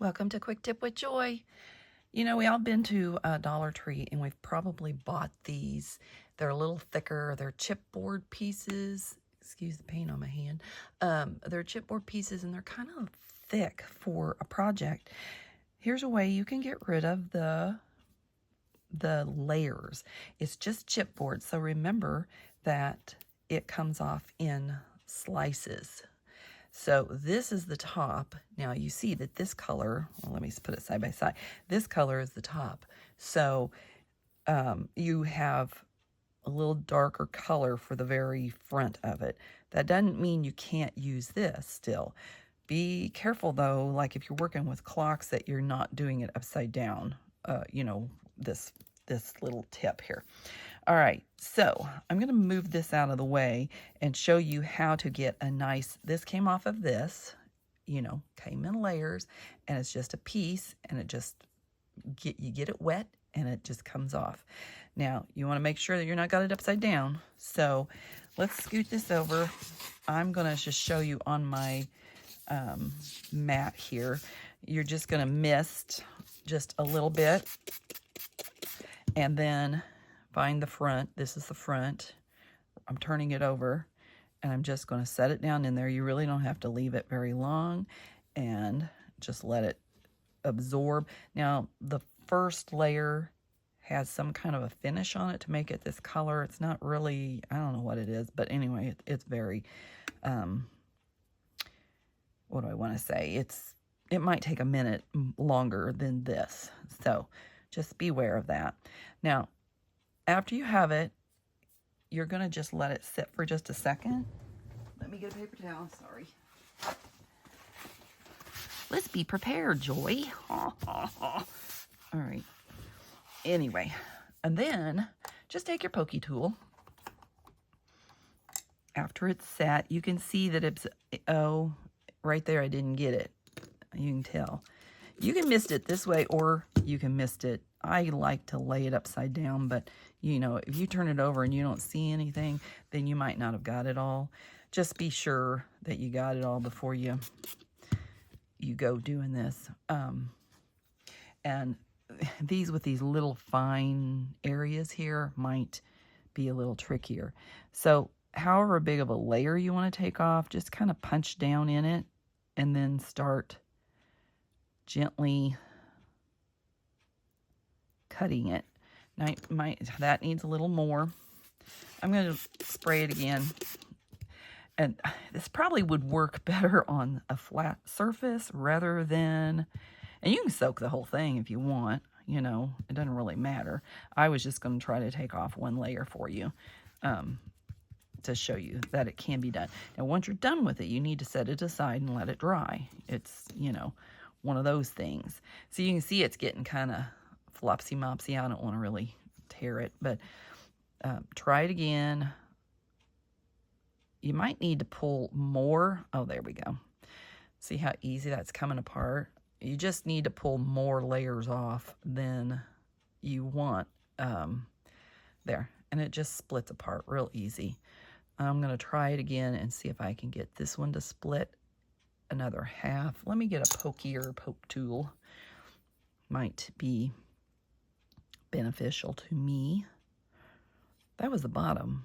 Welcome to Quick Tip with Joy. You know, we all been to Dollar Tree and we've probably bought these. They're a little thicker. They're chipboard pieces. Excuse the paint on my hand. They're chipboard pieces and they're kind of thick for a project. Here's a way you can get rid of the layers. It's just chipboard, so remember that it comes off in slices. So this is the top. Now you see that this color, well, let me put it side by side. This color is the top. So you have a little darker color for the very front of it. That doesn't mean you can't use this still. Be careful though, like if you're working with clocks, that you're not doing it upside down. You know, this little tip here. All right, so I'm going to move this out of the way and show you how to get a nice, this came off of this, you know, came in layers, and it's just a piece, and it just, you get it wet, and it just comes off. Now, you want to make sure that you're not got it upside down, so let's scoot this over. I'm going to just show you on my mat here. You're just going to mist just a little bit, and then find the front. This is the front. I'm turning it over and I'm just going to set it down in there. You really don't have to leave it very long and just let it absorb. Now, the first layer has some kind of a finish on it to make it this color. It's not really, I don't know what it is, but anyway, it's very, what do I want to say? It might take a minute longer than this. So just beware of that. Now, after you have it, you're going to just let it sit for just a second. Let me get a paper towel, sorry. Let's be prepared, Joy. All right. Anyway, and then just take your pokey tool. After it's set, you can see that it's, oh, right there I didn't get it. You can tell. You can mist it this way or you can mist it. I like to lay it upside down, but you know, if you turn it over and you don't see anything, then you might not have got it all. Just be sure that you got it all before you go doing this. And these with these little fine areas here might be a little trickier. So however big of a layer you want to take off, just kind of punch down in it and then start gently cutting it. Now, that needs a little more. I'm going to spray it again. And this probably would work better on a flat surface rather than, and you can soak the whole thing if you want, you know, it doesn't really matter. I was just going to try to take off one layer for you to show you that it can be done. Now, once you're done with it, you need to set it aside and let it dry. It's, you know, one of those things. So you can see it's getting kind of flopsy mopsy. I don't want to really tear it, but try it again. You might need to pull more. Oh, there we go. See how easy that's coming apart? You just need to pull more layers off than you want there. And it just splits apart real easy. I'm going to try it again and see if I can get this one to split another half. Let me get a pokier poke tool. Might be beneficial to me. That was the bottom.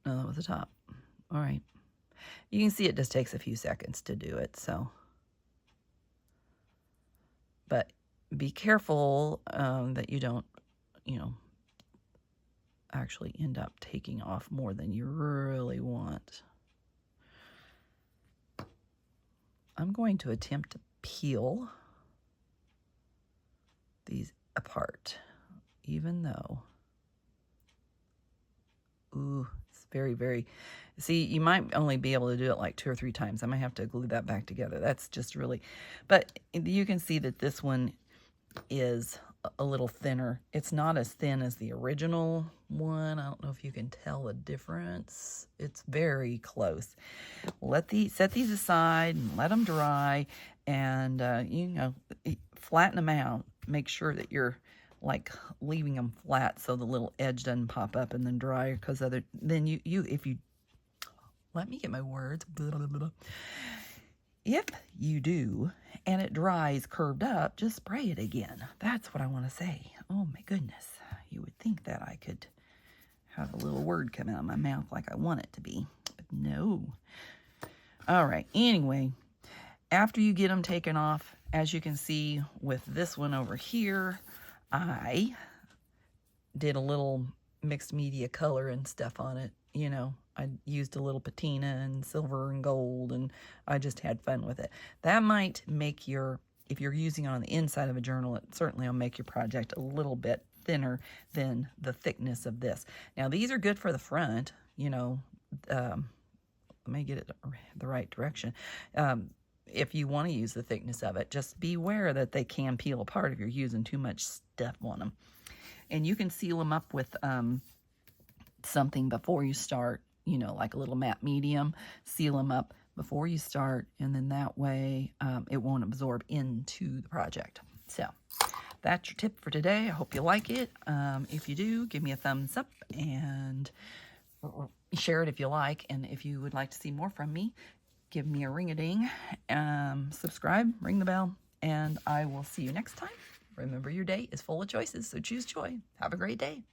No, that was the top. All right. You can see it just takes a few seconds to do it, so. But be careful that you don't, you know, actually end up taking off more than you really want. I'm going to attempt to peel these apart, even though, ooh, it's very, very, see, you might only be able to do it like 2 or 3 times. I might have to glue that back together. That's just really, but you can see that this one is a little thinner. It's not as thin as the original one. I don't know if you can tell the difference. It's very close. Set these aside and let them dry, and you know, flatten them out. Make sure that you're like leaving them flat so the little edge doesn't pop up and then dry, because if you let me get my words. Blah, blah, blah. if you do and it dries curved up, just spray it again. That's what I want to say. Oh my goodness. You would think that I could have a little word come out of my mouth like I want it to be, but no. All right, anyway, after you get them taken off, as you can see with this one over here, I did a little mixed media color and stuff on it. You know, I used a little patina and silver and gold, and I just had fun with it. That might make your, if you're using it on the inside of a journal, it certainly will make your project a little bit thinner than the thickness of this. Now, these are good for the front, you know. Let me get it the right direction. If you want to use the thickness of it, just beware that they can peel apart if you're using too much stuff on them. And you can seal them up with something before you start, you know, like a little matte medium. Seal them up before you start, and then that way it won't absorb into the project. So that's your tip for today. I hope you like it. If you do, give me a thumbs up and share it if you like. And if you would like to see more from me, give me a ring-a-ding, subscribe, ring the bell, and I will see you next time. Remember, your day is full of choices, so choose joy. Have a great day.